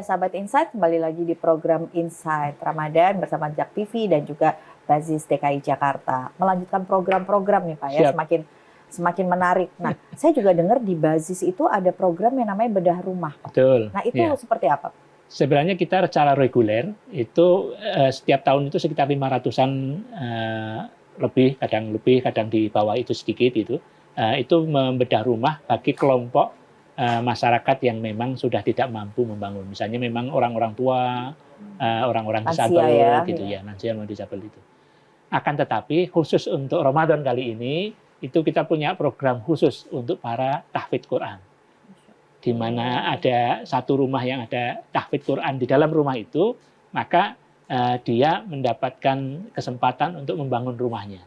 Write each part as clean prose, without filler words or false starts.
sahabat Insight, kembali lagi di program Insight Ramadan bersama Jak TV dan juga Bazis DKI Jakarta. Melanjutkan program-program nih Pak ya, semakin menarik. Nah, saya juga dengar di Bazis itu ada program yang namanya bedah rumah. Betul. Nah, itu seperti apa? Sebenarnya kita secara reguler itu setiap tahun itu sekitar 500-an lebih, kadang di bawah itu sedikit itu membedah rumah bagi kelompok masyarakat yang memang sudah tidak mampu membangun. Misalnya memang orang-orang tua, orang-orang disabel gitu ya, lansia dan disabel itu. Akan tetapi khusus untuk Ramadan kali ini itu kita punya program khusus untuk para tahfidz Quran. Di mana ada satu rumah yang ada tahfidz Quran di dalam rumah itu, maka dia mendapatkan kesempatan untuk membangun rumahnya.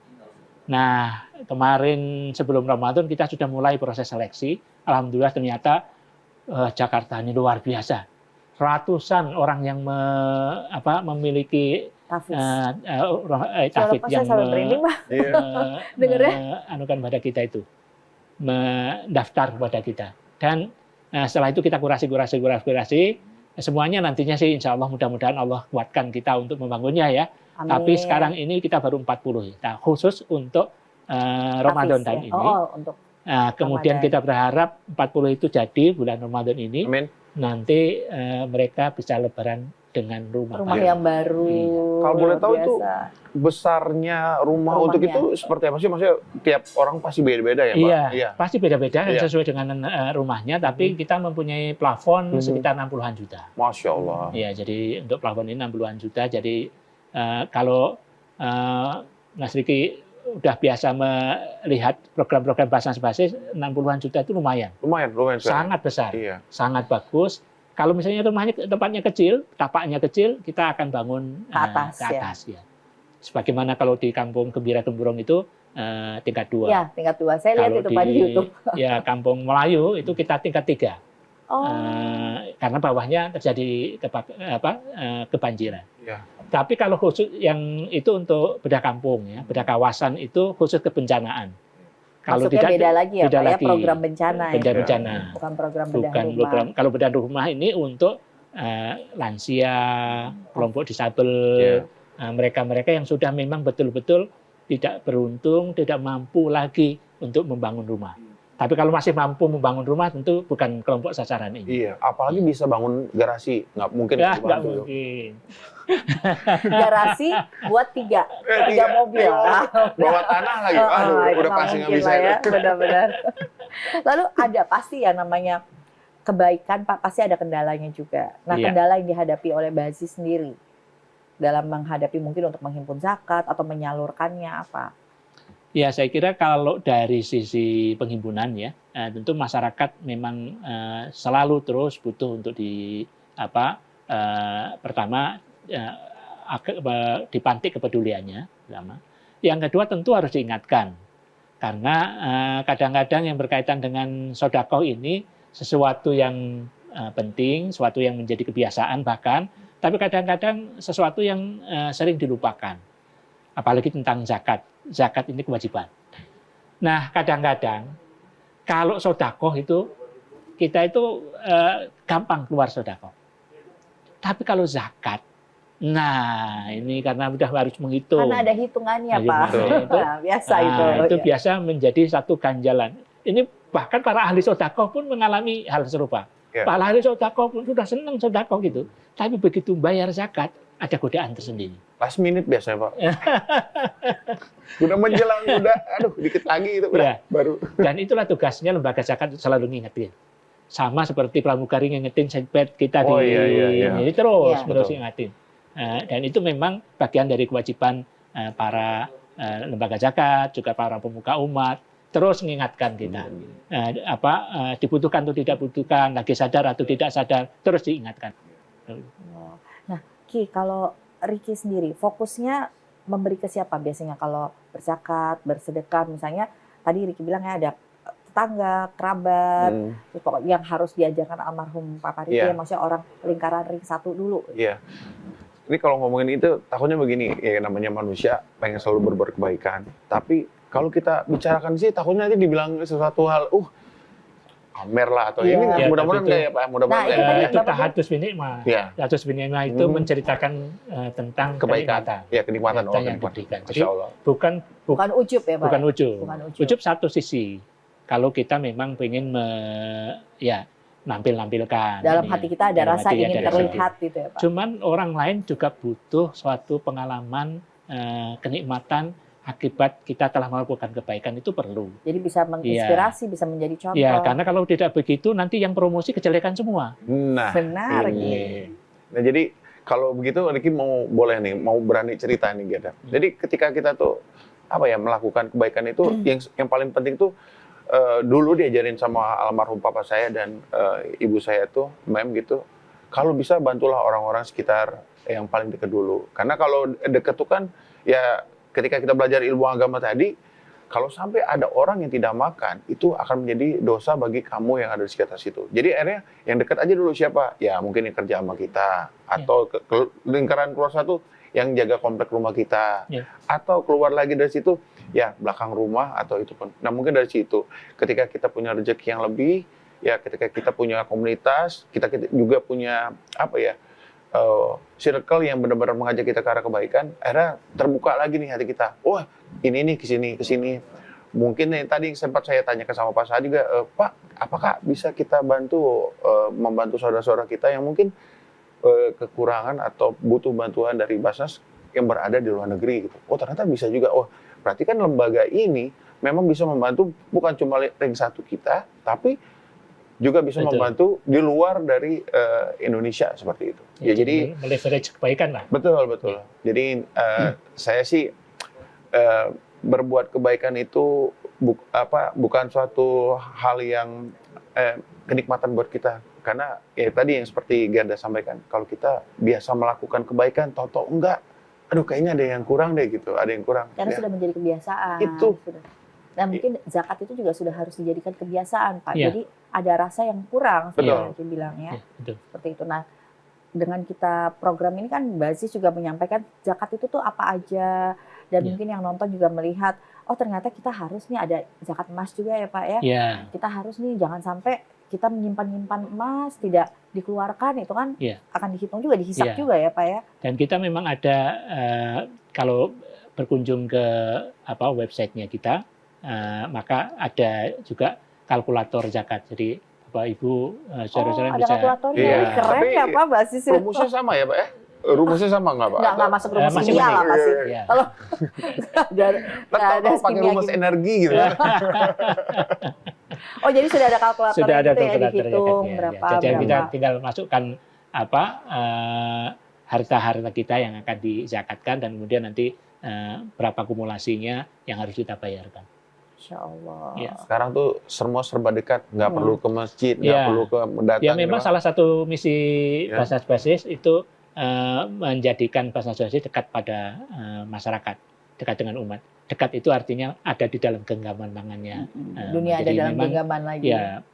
Nah, kemarin sebelum Ramadan kita sudah mulai proses seleksi. Alhamdulillah ternyata Jakarta ini luar biasa. Ratusan orang yang memiliki tahfidz yang anukan pada kita itu, mendaftar kepada kita. Dan setelah itu kita kurasi. Semuanya nantinya sih insya Allah mudah-mudahan Allah kuatkan kita untuk membangunnya ya. Amin. Tapi sekarang ini kita baru 40. Nah, khusus untuk Ramadan tahun ini. Kemudian kita berharap 40 itu jadi bulan Ramadan ini. Amin. Nanti mereka bisa lebaran dengan rumah yang baru. Kalau boleh tahu itu besarnya rumahnya untuk itu seperti apa sih? Maksudnya tiap orang pasti beda-beda ya Pak? Iya, pasti beda-beda sesuai dengan rumahnya. Tapi kita mempunyai plafon sekitar 60-an juta. Masya Allah. Iya, jadi untuk plafon ini 60-an juta. Jadi kalau Mas Riki udah biasa melihat program-program Basnas Basis, 60-an juta itu lumayan. Lumayan. Sangat besar, sangat bagus. Kalau misalnya tempatnya kecil, tapaknya kecil, kita akan bangun ke atas ya. Sebagaimana kalau di Kampung Gembira Gemburong itu tingkat 2. Ya, tingkat 2. Saya lihat itu di YouTube. Ya, Kampung Melayu itu kita tingkat 3. Karena bawahnya terjadi kebanjiran. Ya. Tapi kalau khusus yang itu untuk bedah kampung ya, bedah kawasan itu khusus kebencanaan. Kalau tidak beda lagi ya, Pak, program bencana ya. Bencana. Bukan program bedah rumah. Kalau bedah rumah ini untuk lansia, kelompok disabel, mereka-mereka yang sudah memang betul-betul tidak beruntung, tidak mampu lagi untuk membangun rumah. Tapi kalau masih mampu membangun rumah tentu bukan kelompok sasaran ini. Iya, apalagi bisa bangun garasi, nggak mungkin. Nggak mungkin. Garasi buat 3 mobil. Bawa tanah lagi, udah pasti nggak bisa ya. Benar-benar. Lalu ada pasti ya namanya kebaikan Pak, pasti ada kendalanya juga. Nah, kendala yang dihadapi oleh Bazis sendiri dalam menghadapi mungkin untuk menghimpun zakat atau menyalurkannya apa? Ya, saya kira kalau dari sisi penghimpunan ya, tentu masyarakat memang selalu terus butuh untuk pertama dipantik kepeduliannya, pertama. Yang kedua tentu harus diingatkan, karena kadang-kadang yang berkaitan dengan sedekah ini sesuatu yang penting, sesuatu yang menjadi kebiasaan bahkan, tapi kadang-kadang sesuatu yang sering dilupakan, apalagi tentang zakat. Zakat ini kewajiban. Nah, kadang-kadang kalau sedekah itu kita itu gampang keluar sedekah. Tapi kalau zakat, nah ini karena udah harus menghitung. Karena ada hitungannya, Pak. Biasa itu. Itu biasa menjadi satu ganjalan. Ini bahkan para ahli sedekah pun mengalami hal serupa. Para ahli sedekah pun sudah senang sedekah gitu. Tapi begitu bayar zakat, ada godaan tersendiri. Last minute biasanya Pak. Udah menjelang, dikit lagi itu baru. Dan itulah tugasnya lembaga zakat selalu ngingetin. Sama seperti pramugari ngingetin setpet kita ini terus ngingetin. Dan itu memang bagian dari kewajiban para lembaga zakat, juga para pemuka umat, terus mengingatkan kita. Dibutuhkan atau tidak dibutuhkan, lagi sadar atau tidak sadar, terus diingatkan. Nah, Ki, kalau Riki sendiri fokusnya memberi ke siapa biasanya kalau berzakat, bersedekah misalnya tadi Riki bilang ya ada tetangga, kerabat, yang harus diajarkan almarhum Papa Riki, maksudnya orang lingkaran ring 1 dulu. Iya. Ini kalau ngomongin itu takutnya begini, ya namanya manusia pengen selalu berbuat kebaikan. Tapi kalau kita bicarakan sih takutnya nanti dibilang sesuatu hal, pamer lah atau Iya. ini Ya, mudah-mudahan tapi nggak ya Pak, mudah-mudahan Nah, itu nggak tadi ya. itu Bapak tahatus binikmah. Ya, Tahatus binikmah itu menceritakan tentang kebaikan. kenikmatan. Ya, kenikmatan Kenikmatan yang kenikmatan. diberikan. Jadi Masya Allah. bukan bukan ujub ya Pak? bukan ya? ujub. Bukan ujub. Ujub satu sisi. Kalau kita memang pengen ya nampilkan. Dalam ini hati ya. kita ada Dalam rasa hati ingin ada rasa terlihat gitu ya Pak? Cuman orang lain juga butuh suatu pengalaman kenikmatan akibat kita telah melakukan kebaikan itu perlu. Jadi bisa menginspirasi, bisa menjadi contoh. Ya, karena kalau tidak begitu nanti yang promosi kejelekan semua. Nah, Benar ini. gitu. Nah, jadi kalau begitu Ricky mau berani cerita nih Geda. Jadi ketika kita tuh melakukan kebaikan itu yang paling penting tuh dulu diajarin sama almarhum papa saya dan ibu saya tuh mem gitu. Kalau bisa bantulah orang-orang sekitar yang paling dekat dulu. Karena kalau dekat tuh kan ya ketika kita belajar ilmu agama tadi, kalau sampai ada orang yang tidak makan, itu akan menjadi dosa bagi kamu yang ada di sekitar situ. Jadi akhirnya yang dekat aja dulu siapa? Ya mungkin yang kerja sama kita, atau lingkaran keluar satu yang jaga komplek rumah kita, atau keluar lagi dari situ, ya belakang rumah atau itu pun. Nah mungkin dari situ, ketika kita punya rezeki yang lebih, ya ketika kita punya komunitas, kita juga punya circle yang benar-benar mengajak kita ke arah kebaikan, akhirnya terbuka lagi nih hati kita. Wah, ini kesini. Mungkin tadi sempat saya tanyakan sama Pak Saad juga, Pak, apakah bisa kita membantu saudara-saudara kita yang mungkin kekurangan atau butuh bantuan dari Basnas yang berada di luar negeri gitu. Oh, ternyata bisa juga. Oh, berarti kan lembaga ini memang bisa membantu bukan cuma ring satu kita, tapi juga bisa membantu di luar dari Indonesia seperti itu. Ya, jadi meleverage kebaikan lah. Betul. Jadi saya sih berbuat kebaikan itu bukan suatu hal yang kenikmatan buat kita. Karena ya tadi yang seperti Gerda sampaikan, kalau kita biasa melakukan kebaikan, tahu-tahu enggak, aduh kayaknya ada yang kurang deh gitu, ada yang kurang. Karena ya. sudah menjadi kebiasaan. Itu. Nah mungkin zakat itu juga sudah harus dijadikan kebiasaan Pak. Ya. Jadi ada rasa yang kurang, Betul. seperti bilang ya. Betul. Seperti itu. Nah dengan kita program ini kan Basis juga menyampaikan zakat itu tuh apa aja. Dan mungkin yang nonton juga melihat, oh ternyata kita harus nih ada zakat emas juga ya Pak ya. Kita harus nih jangan sampai kita menyimpan emas tidak dikeluarkan, itu kan akan dihitung juga, dihisap juga ya Pak ya. Dan kita memang ada kalau berkunjung ke websitenya kita, maka ada juga kalkulator zakat. Jadi Bapak Ibu saudara-saudara ada bisa. kalkulatornya, keren Tapi ya Pak Basis. rumusnya sama ya Pak ya? Rumusnya sama nggak Pak? Nggak masuk rumus masih kimia lah pasti. Kalau ada pakai rumus energi gitu. Oh jadi sudah ada kalkulator Sudah ada gitu ya, kalkulator dihitung zakatnya. berapa. Jadi kita tinggal masukkan harta-harta kita yang akan dizakatkan dan kemudian nanti berapa kumulasinya yang harus kita bayarkan. Insya Allah. Ya. Sekarang tuh semua serba dekat, nggak perlu ke masjid, nggak perlu ke mendatang. Ya memang salah satu misi Basnas Basis itu menjadikan Basnas Basis dekat pada masyarakat, dekat dengan umat. Dekat itu artinya ada di dalam genggaman tangannya. Dunia ada dalam genggaman lagi. Ya,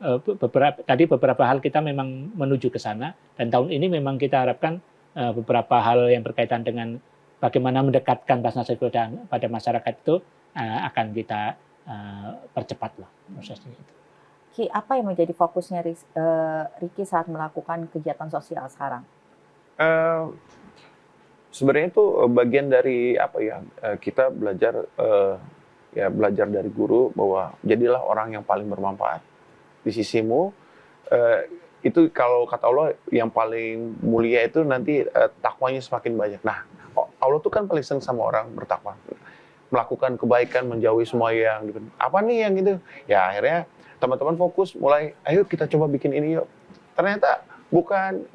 beberapa hal kita memang menuju ke sana, dan tahun ini memang kita harapkan beberapa hal yang berkaitan dengan bagaimana mendekatkan Basnas Basis pada masyarakat itu akan kita percepat lah prosesnya itu. Ki, apa yang menjadi fokusnya Ricky saat melakukan kegiatan sosial sekarang? Sebenarnya itu bagian dari kita belajar belajar dari guru bahwa jadilah orang yang paling bermanfaat di sisimu. Itu kalau kata Allah yang paling mulia itu nanti takwanya semakin banyak. Nah, Allah tuh kan paling senang sama orang bertakwa, melakukan kebaikan, menjauhi semua yang apa nih yang itu. Ya akhirnya teman-teman fokus mulai, ayo kita coba bikin ini yuk. Ternyata bukan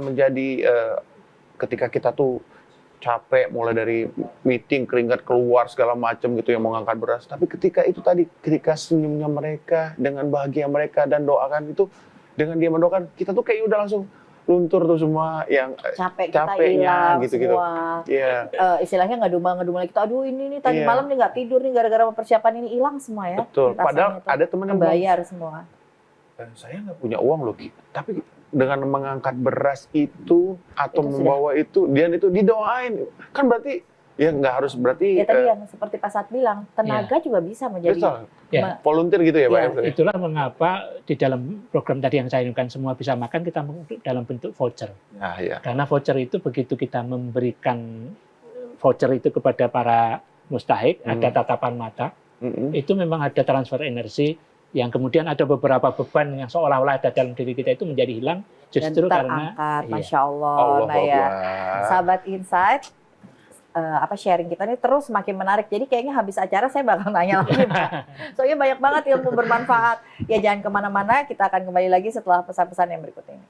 menjadi ketika kita tuh capek mulai dari meeting keringat keluar segala macam gitu yang mau ngangkat beras, tapi ketika senyumnya mereka dengan bahagia mereka dan doakan itu dengan dia mendoakan, kita tuh kayak udah langsung luntur tuh semua yang capeknya gitu-gitu. Iya. Istilahnya ngadu-ngadu lagi, aduh ini nih tadi malam nih nggak tidur nih gara-gara persiapan ini, hilang semua ya. Betul. Padahal ada teman yang bayar semua. Saya nggak punya uang loh, tapi dengan mengangkat beras itu atau membawa itu, dia itu didoain, kan berarti Ya nggak harus berarti Ya tadi yang seperti Pak Saad bilang, tenaga juga bisa menjadi bisa Ya. volunteer gitu ya Pak. Iya. ya? Itulah mengapa di dalam program tadi yang saya inginkan semua bisa makan, kita dalam bentuk voucher. Ya. Karena voucher itu begitu kita memberikan voucher itu kepada para mustahik, ada tatapan mata, itu memang ada transfer energi yang kemudian ada beberapa beban yang seolah-olah ada dalam diri kita itu menjadi hilang justru dan karena terangkat, iya. Masya Allah. Allah Nah ya, Akbar. sahabat Insight, sharing kita ini terus makin menarik. Jadi kayaknya habis acara saya bakal nanya lagi, Pak. Soalnya banyak banget ilmu bermanfaat. Ya jangan kemana-mana, kita akan kembali lagi setelah pesan-pesan yang berikut ini.